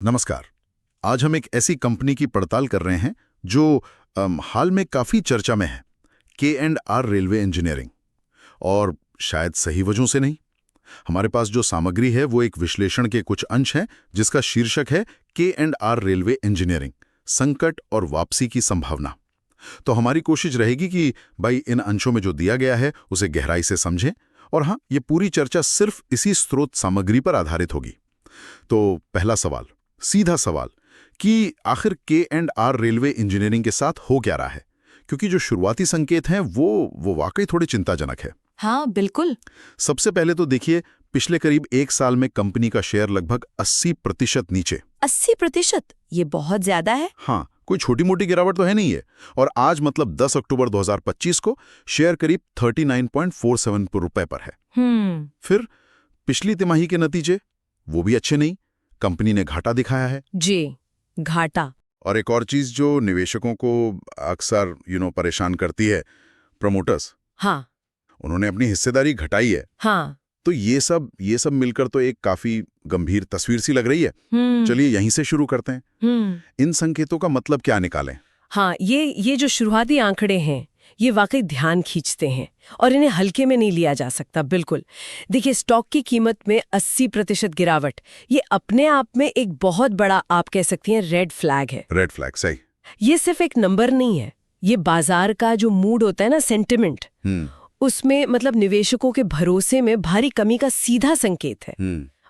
नमस्कार। आज हम एक ऐसी कंपनी की पड़ताल कर रहे हैं जो हाल में काफी चर्चा में है, K&R रेलवे इंजीनियरिंग। और शायद सही वजहों से नहीं। हमारे पास जो सामग्री है वो एक विश्लेषण के कुछ अंश हैं जिसका शीर्षक है K&R रेलवे इंजीनियरिंग, संकट और वापसी की संभावना। तो हमारी कोशिश रहेगी कि भाई इन अंशों में जो दिया गया है उसे गहराई से समझें। और हाँ, ये पूरी चर्चा सिर्फ इसी स्रोत सामग्री पर आधारित होगी। तो पहला सवाल, सीधा सवाल कि आखिर K&R रेलवे इंजीनियरिंग के साथ हो क्या रहा है, क्योंकि जो शुरुआती संकेत हैं वो वाकई थोड़े चिंताजनक है। हाँ बिल्कुल। सबसे पहले तो देखिए, पिछले करीब एक साल में कंपनी का शेयर लगभग 80% नीचे। 80%? ये बहुत ज्यादा है। हाँ, कोई छोटी मोटी गिरावट तो है नहीं है। और आज मतलब 10 अक्टूबर 2025 को शेयर करीब 39.47 रुपए पर है। फिर पिछली तिमाही के नतीजे वो भी अच्छे नहीं। कंपनी ने घाटा दिखाया है। जी, घाटा। और एक और चीज जो निवेशकों को अक्सर परेशान करती है, प्रमोटर्स। हाँ। उन्होंने अपनी हिस्सेदारी घटाई है। हाँ। तो ये सब मिलकर तो एक काफी गंभीर तस्वीर सी लग रही है। चलिए यहीं से शुरू करते हैं। इन संकेतों का मतलब क्या निकालें? हाँ, ये जो शुरुआती आंकड़े हैं ये वाकई ध्यान खींचते हैं और इन्हें हल्के में नहीं लिया जा सकता। बिल्कुल। देखिए, स्टॉक की कीमत में 80% गिरावट, ये अपने आप में एक बहुत बड़ा, आप कह सकती हैं, रेड फ्लैग है। रेड फ्लैग, सही। ये सिर्फ एक नंबर नहीं है, ये बाजार का जो मूड होता है ना, सेंटिमेंट, उसमें मतलब निवेशकों के भरोसे में भारी कमी का सीधा संकेत है।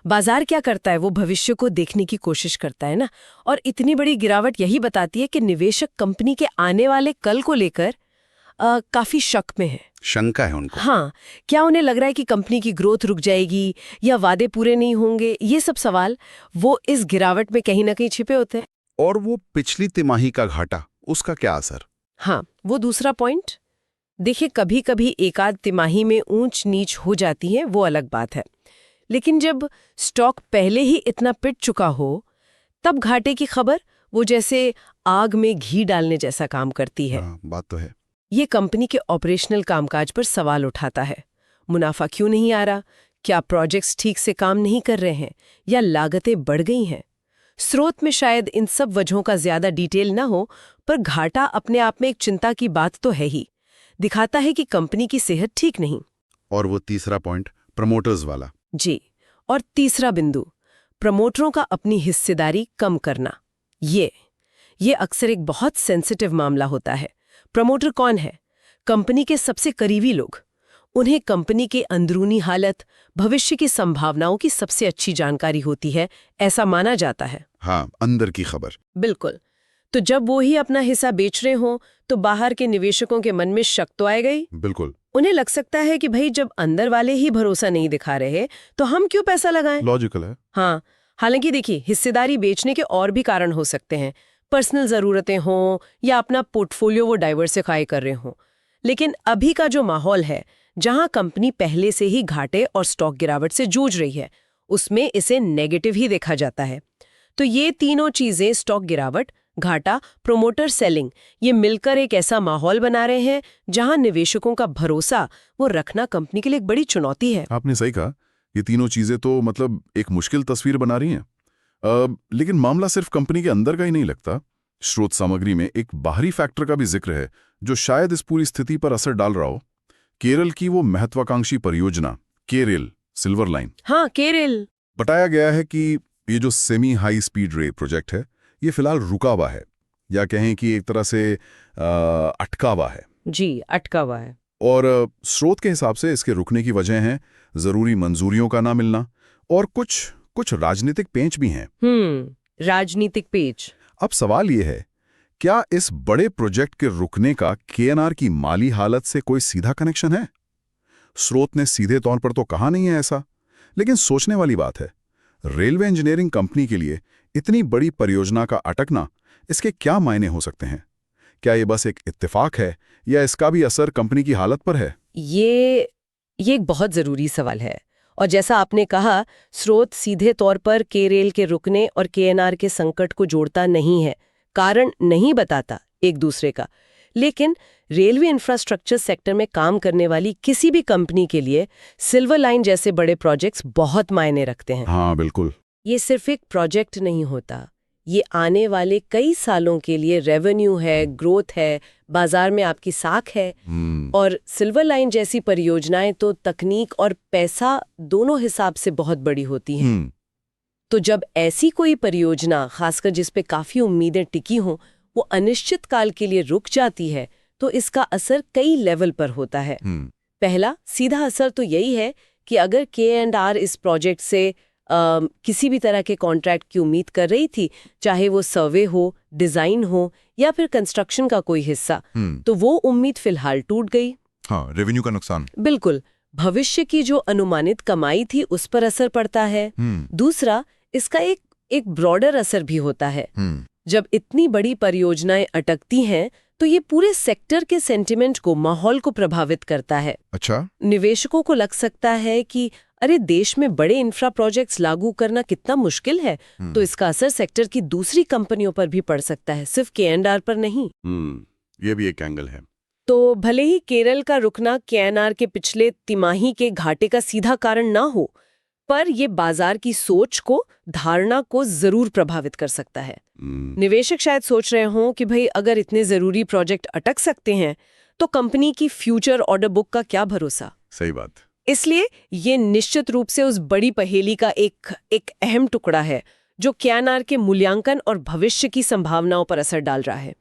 बाजार क्या करता है, वो भविष्य को देखने की कोशिश करता है ना। और इतनी बड़ी गिरावट यही बताती है कि निवेशक कंपनी के आने वाले कल को लेकर काफी शक में है। शंका है उनको। हाँ, क्या उन्हें लग रहा है कि कंपनी की ग्रोथ रुक जाएगी या वादे पूरे नहीं होंगे? ये सब सवाल वो इस गिरावट में कहीं ना कहीं छिपे होते हैं। और वो पिछली तिमाही का घाटा, उसका क्या असर? हाँ, वो दूसरा पॉइंट। देखिए, कभी कभी एकाध तिमाही में ऊंच नीच हो जाती है, वो अलग बात है। लेकिन जब स्टॉक पहले ही इतना पिट चुका हो, तब घाटे की खबर वो जैसे आग में घी डालने जैसा काम करती है। बात तो है। ये कंपनी के ऑपरेशनल कामकाज पर सवाल उठाता है। मुनाफा क्यों नहीं आ रहा? क्या प्रोजेक्ट्स ठीक से काम नहीं कर रहे हैं या लागतें बढ़ गई हैं? स्रोत में शायद इन सब वजहों का ज्यादा डिटेल ना हो, पर घाटा अपने आप में एक चिंता की बात तो है ही। दिखाता है कि कंपनी की सेहत ठीक नहीं। और वो तीसरा पॉइंट, प्रमोटर्स वाला। जी, और तीसरा बिंदु, प्रमोटरों का अपनी हिस्सेदारी कम करना। ये अक्सर एक बहुत सेंसिटिव मामला होता है। प्रमोटर कौन है? कंपनी के सबसे करीबी लोग। उन्हें कंपनी के अंदरूनी हालत, भविष्य की संभावनाओं की सबसे अच्छी जानकारी होती है, ऐसा माना जाता है। हाँ, अंदर की खबर। बिल्कुल। तो जब वो ही अपना हिस्सा बेच रहे हों, तो बाहर के निवेशकों के मन में शक तो आएगा ही। बिल्कुल। उन्हें लग सकता है कि भाई, जब अंदर वाले ही भरोसा नहीं दिखा रहे तो हम क्यों पैसा लगाएं? लॉजिकल है। हाँ, हालांकि देखिए, हिस्सेदारी बेचने के और भी कारण हो सकते हैं। पर्सनल जरूरतें हों या अपना पोर्टफोलियो वो डाइवर्सिफाई कर रहे हों। लेकिन अभी का जो माहौल है, जहां कंपनी पहले से ही घाटे और स्टॉक गिरावट से जूझ रही है, उसमें इसे नेगेटिव ही देखा जाता है। तो ये तीनों चीजें, स्टॉक गिरावट, घाटा, प्रोमोटर सेलिंग, ये मिलकर एक ऐसा माहौल बना रहे हैं जहां निवेशकों का भरोसा वो रखना कंपनी के लिए एक बड़ी चुनौती है। आपने सही कहा। ये तीनों चीजें तो मतलब एक मुश्किल तस्वीर बना रही हैं। लेकिन मामला सिर्फ कंपनी के अंदर का ही नहीं लगता। स्रोत सामग्री में एक बाहरी फैक्टर का भी जिक्र है जो शायद इस पूरी स्थिति पर असर डाल रहा हो। केरल की वो महत्वाकांक्षी परियोजना केरेल सिल्वर लाइन। हाँ, केरल। बताया गया है कि ये जो semi high speed rail project है, ये फिलहाल रुका हुआ है, या कहें कि एक तरह से अटका हुआ है। जी, अटका हुआ है। और स्रोत के हिसाब से इसके रुकने की वजह है जरूरी मंजूरियों का ना मिलना और कुछ राजनीतिक पेंच भी हैं। राजनीतिक पेंच। अब सवाल ये है, क्या इस बड़े प्रोजेक्ट के रुकने का K&R की माली हालत से कोई सीधा कनेक्शन है? स्रोत ने सीधे तौर पर तो कहा नहीं है ऐसा, लेकिन सोचने वाली बात है। रेलवे इंजीनियरिंग कंपनी के लिए इतनी बड़ी परियोजना का अटकना, इसके क्या मायने हो सकते हैं? क्या ये बस एक इत्तेफाक है या इसका भी असर कंपनी की हालत पर है? ये एक बहुत जरूरी सवाल है। और जैसा आपने कहा, स्रोत सीधे तौर पर केरेल के रुकने और K&R के संकट को जोड़ता नहीं है, कारण नहीं बताता एक दूसरे का। लेकिन रेलवे इंफ्रास्ट्रक्चर सेक्टर में काम करने वाली किसी भी कंपनी के लिए सिल्वर लाइन जैसे बड़े प्रोजेक्ट्स बहुत मायने रखते हैं। हाँ बिल्कुल। ये सिर्फ एक प्रोजेक्ट नहीं होता, ये आने वाले कई सालों के लिए रेवेन्यू है, ग्रोथ है, बाजार में आपकी साख है। और सिल्वर लाइन जैसी परियोजनाएं तो तकनीक और पैसा दोनों हिसाब से बहुत बड़ी होती हैं। तो जब ऐसी कोई परियोजना, खासकर जिस पे काफी उम्मीदें टिकी हों, वो अनिश्चित काल के लिए रुक जाती है, तो इसका असर कई लेवल पर होता है। पहला सीधा असर तो यही है कि अगर K&R इस प्रोजेक्ट से किसी भी तरह के कॉन्ट्रैक्ट की उम्मीद कर रही थी, चाहे वो सर्वे हो, डिजाइन हो या फिर कंस्ट्रक्शन का कोई हिस्सा, तो वो उम्मीद फिलहाल टूट गई। हाँ, रेवेन्यू का नुकसान। बिल्कुल, भविष्य की जो अनुमानित कमाई थी उस पर असर पड़ता है। दूसरा, इसका एक ब्रॉडर असर भी होता है। जब इतनी बड़ी परियोजनाएं अटकती हैं, तो ये पूरे सेक्टर के सेंटिमेंट को, माहौल को प्रभावित करता है। अच्छा। निवेशकों को लग सकता है कि अरे देश में बड़े इंफ्रा प्रोजेक्ट्स लागू करना कितना मुश्किल है, तो इसका असर सेक्टर की दूसरी कंपनियों पर भी पड़ सकता है, सिर्फ K&R पर नहीं। ये भी एक एंगल है। तो भले ही केरल का रुकना K&R के पिछले तिमाही के घाटे का सीधा कारण ना हो, पर ये बाजार की सोच को, धारणा को जरूर प्रभावित कर सकता है। निवेशक शायद सोच रहे हों कि भाई अगर इतने जरूरी प्रोजेक्ट अटक सकते हैं, तो कंपनी की फ्यूचर ऑर्डर बुक का क्या भरोसा। सही बात। इसलिए ये निश्चित रूप से उस बड़ी पहेली का एक अहम टुकड़ा है, जो K&R के मूल्यांकन और भविष्य की संभावनाओं पर असर डाल रहा है।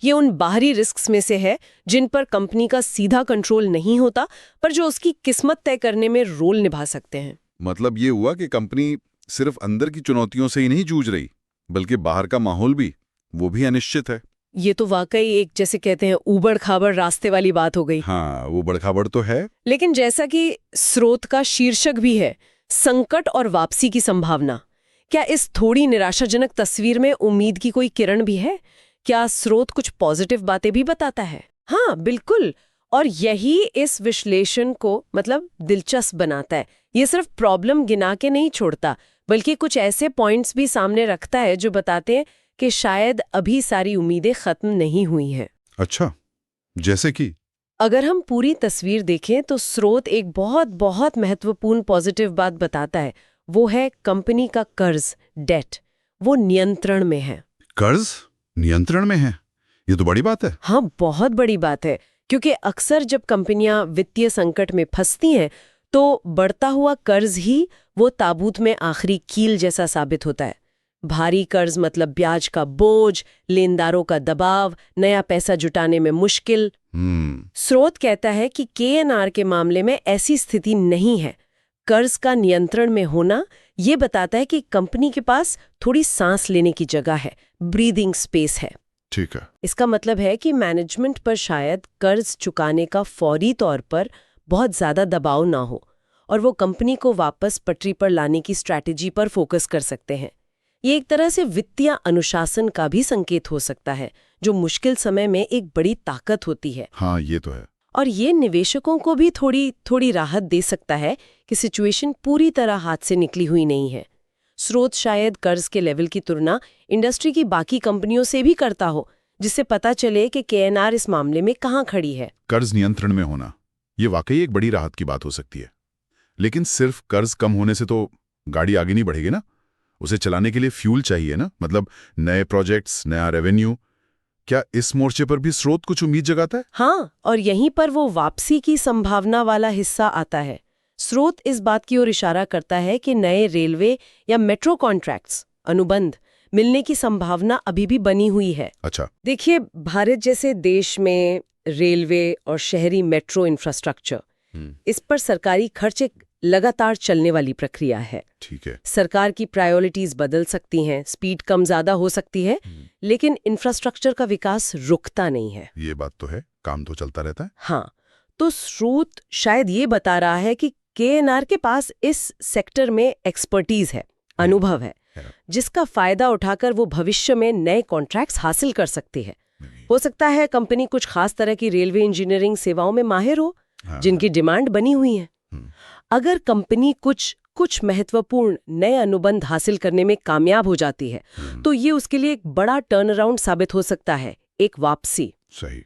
ये उन बाहरी रिस्क्स में से है जिन पर कंपनी का सीधा कंट्रोल नहीं होता, पर जो उसकी किस्मत तय करने में रोल निभा सकते हैं। मतलब ये हुआ कि कंपनी सिर्फ अंदर की चुनौतियों से ही नहीं जूझ रही, बल्कि बाहर का माहौल भी, वो भी अनिश्चित है। ये तो वाकई एक, जैसे कहते हैं, ऊबड़ खाबड़ रास्ते वाली बात हो गई। हाँ, वो बड़खाबड़ तो है। लेकिन जैसा कि स्रोत का शीर्षक भी है, संकट और वापसी की संभावना, क्या इस थोड़ी निराशाजनक तस्वीर में उम्मीद की कोई किरण भी है? क्या स्रोत कुछ पॉजिटिव बातें भी बताता है? हाँ, बिल्कुल। और यही इस विश्लेषण को दिलचस्प बनाता है। ये सिर्फ प्रॉब्लम गिना के नहीं छोड़ता, बल्कि कुछ ऐसे पॉइंट्स भी सामने रखता है जो बताते हैं कि शायद अभी सारी उम्मीदें खत्म नहीं हुई हैं। अच्छा, जैसे कि अगर हम पूरी तस्वीर देखें तो स्रोत एक बहुत बहुत महत्वपूर्ण पॉजिटिव बात बताता है। वो है कंपनी का कर्ज, डेट, वो नियंत्रण में है। कर्ज नियंत्रण में है, ये तो बड़ी बात है। हाँ, बहुत बड़ी बात है, क्योंकि अक्सर जब कंपनियां वित्तीय संकट में फंसती हैं, तो बढ़ता हुआ कर्ज ही वो ताबूत में आखिरी कील जैसा साबित होता है। भारी कर्ज मतलब ब्याज का बोझ, लेनदारों का दबाव, नया पैसा जुटाने में मुश्किल। स्रोत कहता है कि K&R के मामले में ऐसी स्थिति नहीं है। कर्ज का नियंत्रण में होना ये बताता है कि कंपनी के पास थोड़ी सांस लेने की जगह है, ब्रीदिंग स्पेस है। ठीक है। इसका मतलब है कि मैनेजमेंट पर शायद कर्ज चुकाने का फौरी तौर पर बहुत ज्यादा दबाव ना हो, और वो कंपनी को वापस पटरी पर लाने की स्ट्रैटेजी पर फोकस कर सकते हैं। ये एक तरह से वित्तीय अनुशासन का भी संकेत हो सकता है, जो मुश्किल समय में एक बड़ी ताकत होती है। हाँ, ये तो है। और ये निवेशकों को भी थोड़ी राहत दे सकता है कि सिचुएशन पूरी तरह हाथ से निकली हुई नहीं है। स्रोत शायद कर्ज के लेवल की तुलना इंडस्ट्री की बाकी कंपनियों से भी करता हो, जिससे पता चले कि K&R इस मामले में कहाँ खड़ी है। कर्ज नियंत्रण में होना, ये वाकई एक बड़ी राहत की बात हो सकती है। लेकिन सिर्फ कर्ज कम होने से तो गाड़ी आगे नहीं बढ़ेगी ना। उसे चलाने के लिए फ्यूल चाहिए ना, नए प्रोजेक्ट्स, नया रेवेन्यू। क्या इस मोर्चे पर भी स्रोत कुछ उम्मीद जगाता है? हाँ, और यहीं पर वो वापसी की संभावना वाला हिस्सा आता है। स्रोत इस बात की ओर इशारा करता है कि नए रेलवे या मेट्रो कॉन्ट्रैक्ट्स, अनुबंध मिलने की संभावना अभी भी बनी हुई है। अच्छा। देखिए, भारत जैसे देश में रेलवे और शहरी मेट्रो इंफ्रास्ट्रक्चर, इस पर सरकारी खर्च एक लगातार चलने वाली प्रक्रिया है। ठीक है। सरकार की प्रायोरिटीज बदल सकती हैं, स्पीड कम ज्यादा हो सकती है, लेकिन इंफ्रास्ट्रक्चर का विकास रुकता नहीं है। ये बात तो है, काम तो चलता रहता है। हाँ, तो स्रोत शायद ये बता रहा है कि K&R के पास इस सेक्टर में एक्सपर्टीज है, अनुभव है, जिसका फायदा उठाकर वो भविष्य में नए कॉन्ट्रैक्ट्स हासिल कर सकती है। हो सकता है कंपनी कुछ खास तरह की रेलवे इंजीनियरिंग सेवाओं में माहिर हो, जिनकी डिमांड बनी हुई है। अगर कंपनी कुछ महत्वपूर्ण नए अनुबंध हासिल करने में कामयाब हो जाती है, तो ये उसके लिए एक बड़ा टर्न अराउंड साबित हो सकता है, एक वापसी। सही।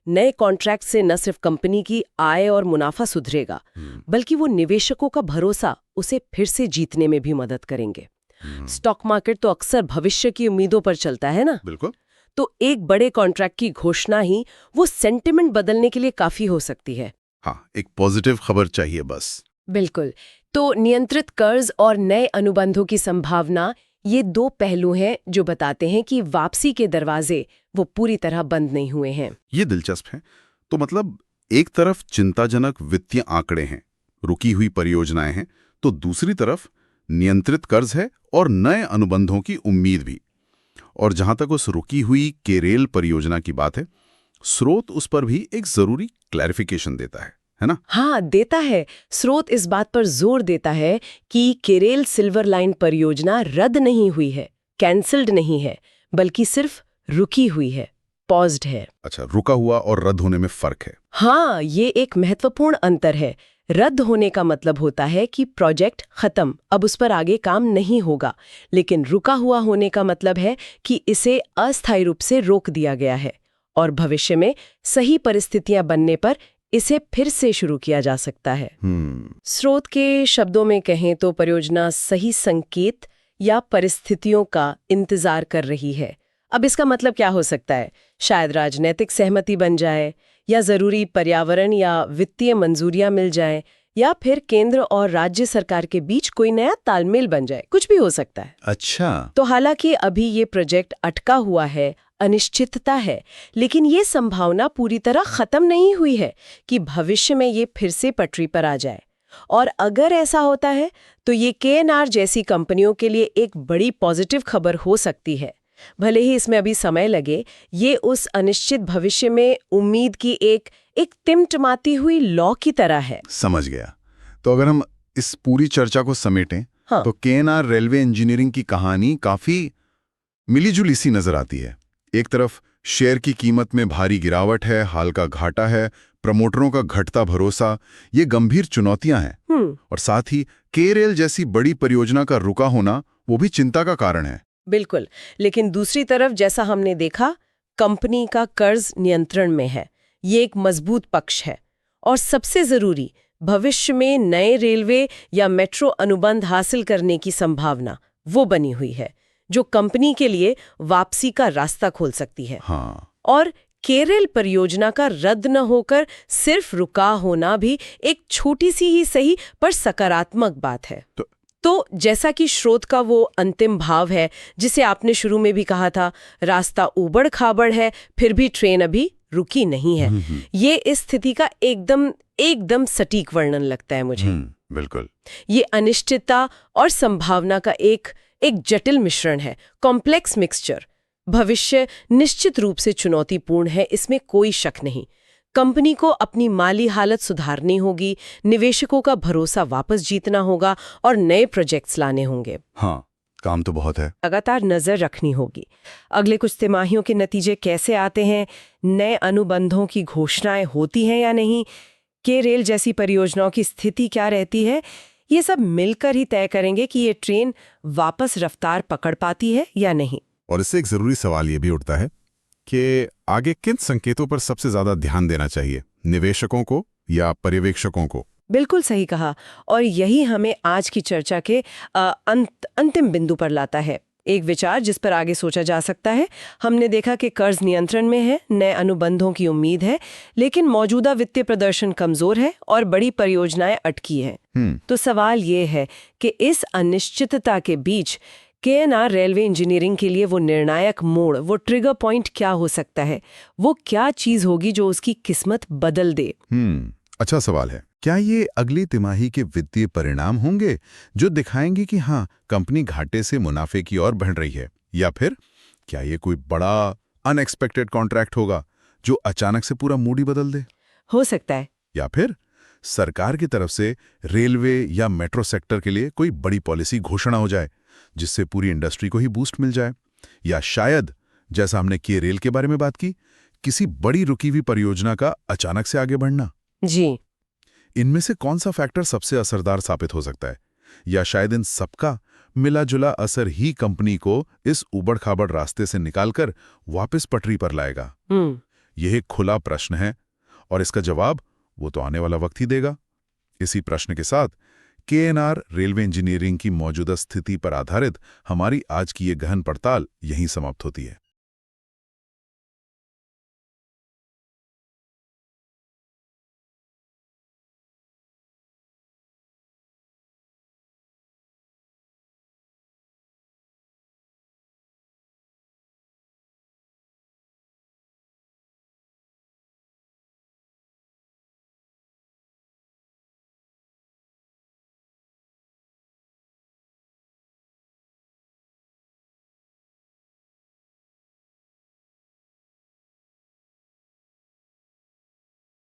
नए कॉन्ट्रैक्ट से न सिर्फ कंपनी की आय और मुनाफा सुधरेगा, बल्कि वो निवेशकों का भरोसा उसे फिर से जीतने में भी मदद करेंगे। स्टॉक मार्केट तो अक्सर भविष्य की उम्मीदों पर चलता है ना। बिल्कुल। तो एक बड़े कॉन्ट्रैक्ट की घोषणा ही वो सेंटिमेंट बदलने के लिए काफी हो सकती है। हाँ, एक पॉजिटिव खबर चाहिए बस। बिल्कुल। तो नियंत्रित कर्ज और नए अनुबंधों की संभावना, ये दो पहलू हैं जो बताते हैं कि वापसी के दरवाजे वो पूरी तरह बंद नहीं हुए हैं। ये दिलचस्प है। तो मतलब एक तरफ चिंताजनक वित्तीय आंकड़े हैं, रुकी हुई परियोजनाएं हैं, तो दूसरी तरफ नियंत्रित कर्ज है और नए अनुबंधों की उम्मीद भी। और जहां तक उस रुकी हुई केरेल परियोजना की बात है, स्रोत उस पर भी एक जरूरी क्लैरिफिकेशन देता है ना? हाँ, देता है। स्रोत इस बात पर जोर देता है कि केरेल सिल्वर लाइन परियोजना रद्द नहीं हुई है, कैंसल्ड नहीं है, बल्कि सिर्फ रुकी हुई है, पॉज्ड है। अच्छा, रुका हुआ और रद्द होने में फर्क है। हाँ, ये एक महत्वपूर्ण अंतर है। रद्द होने का मतलब होता है कि प्रोजेक्ट खत्म, अब उस पर आगे काम नहीं होगा। लेकिन रुका हुआ होने का मतलब है कि इसे अस्थायी रूप से रोक दिया गया है और भविष्य में सही परिस्थितियां बनने पर इसे फिर से शुरू किया जा सकता है। स्रोत के शब्दों में कहें तो परियोजना सही संकेत या परिस्थितियों का इंतजार कर रही है। अब इसका मतलब क्या हो सकता है? शायद राजनीतिक सहमति बन जाए, या जरूरी पर्यावरण या वित्तीय मंजूरियां मिल जाएं, या फिर केंद्र और राज्य सरकार के बीच कोई नया तालमेल बन जाए, कुछ भी हो सकता है। अच्छा। तो हालांकि अभी ये प्रोजेक्ट अटका हुआ है, अनिश्चितता है, लेकिन ये संभावना पूरी तरह खत्म नहीं हुई है कि भविष्य में ये फिर से पटरी पर आ जाए। और अगर ऐसा होता है तो ये केएनआर जैसी कंपनियों के लिए एक बड़ी पॉजिटिव खबर हो सकती है। भले ही इसमें अभी समय लगे, ये उस अनिश्चित भविष्य में उम्मीद की एक टिमटिमाती हुई लौ की तरह है। समझ गया। तो अगर हम इस पूरी चर्चा को समेटें, हाँ। तो केएनआर रेलवे इंजीनियरिंग की कहानी काफी मिलीजुली सी नजर आती है। एक तरफ शेयर की कीमत में भारी गिरावट है, हाल का घाटा है, प्रमोटरों का घटता भरोसा, ये गंभीर चुनौतियां हैं। और साथ ही केरेल जैसी बड़ी परियोजना का रुका होना, वो भी चिंता का कारण है। बिल्कुल। लेकिन दूसरी तरफ जैसा हमने देखा, कंपनी का कर्ज नियंत्रण में है, ये एक मजबूत पक्ष है। और सबसे जरूरी, भविष्य में नए रेलवे या मेट्रो अनुबंध हासिल करने की संभावना वो बनी हुई है, जो कंपनी के लिए वापसी का रास्ता खोल सकती है। हाँ। और केरल परियोजना का रद्द न होकर सिर्फ रुका होना भी एक छोटी सी ही सही पर सकारात्मक बात है। तो जैसा कि स्रोत का वो अंतिम भाव है, जिसे आपने शुरू में भी कहा था, रास्ता उबड़ खाबड़ है, फिर भी ट्रेन अभी रुकी नहीं है। ये इस स्थिति का एकदम सटीक वर्णन लगता है मुझे। बिल्कुल। ये अनिश्चितता और संभावना का एक जटिल मिश्रण है, कॉम्प्लेक्स मिक्सचर। भविष्य निश्चित रूप से चुनौतीपूर्ण है, इसमें कोई शक नहीं। कंपनी को अपनी माली हालत सुधारनी होगी, निवेशकों का भरोसा वापस जीतना होगा और नए प्रोजेक्ट्स लाने होंगे। हाँ, काम तो बहुत है। लगातार नजर रखनी होगी अगले कुछ तिमाहियों के नतीजे कैसे आते हैं, नए अनुबंधों की घोषणाएं होती हैं या नहीं, केरेल जैसी परियोजनाओं की स्थिति क्या रहती है। ये सब मिलकर ही तय करेंगे कि ये ट्रेन वापस रफ्तार पकड़ पाती है या नहीं। और इससे एक जरूरी सवाल ये भी उठता है कि आगे किन संकेतों पर सबसे ज्यादा ध्यान देना चाहिए, निवेशकों को या पर्यवेक्षकों को। बिल्कुल सही कहा। और यही हमें आज की चर्चा के अंतिम बिंदु पर लाता है। एक विचार जिस पर आगे सोचा जा सकता है। हमने देखा कि कर्ज नियंत्रण में है, नए अनुबंधों की उम्मीद है, लेकिन मौजूदा वित्तीय प्रदर्शन कमजोर है और बड़ी परियोजनाएं अटकी हैं। तो सवाल ये है कि इस अनिश्चितता के बीच केएनआर रेलवे इंजीनियरिंग के लिए वो निर्णायक मोड़, वो ट्रिगर पॉइंट क्या हो सकता है? वो क्या चीज होगी जो उसकी किस्मत बदल दे? अच्छा सवाल है। क्या ये अगली तिमाही के वित्तीय परिणाम होंगे जो दिखाएंगे कि हाँ, कंपनी घाटे से मुनाफे की ओर बढ़ रही है, या फिर क्या ये कोई बड़ा अनएक्सपेक्टेड कॉन्ट्रैक्ट होगा जो अचानक से पूरा मूड ही बदल दे? हो सकता है। या फिर सरकार की तरफ से रेलवे या मेट्रो सेक्टर के लिए कोई बड़ी पॉलिसी घोषणा हो जाए जिससे पूरी इंडस्ट्री को ही बूस्ट मिल जाए। या शायद जैसा हमने केरेल के बारे में बात की, किसी बड़ी रुकी हुई परियोजना का अचानक से आगे बढ़ना। जी। इनमें से कौन सा फैक्टर सबसे असरदार साबित हो सकता है? या शायद इन सबका मिला जुला असर ही कंपनी को इस उबड़ खाबड़ रास्ते से निकालकर वापस पटरी पर लाएगा? यह एक खुला प्रश्न है और इसका जवाब वो तो आने वाला वक्त ही देगा। इसी प्रश्न के साथ KNR रेलवे इंजीनियरिंग की मौजूदा स्थिति पर आधारित हमारी आज की ये गहन पड़ताल यहीं समाप्त होती है।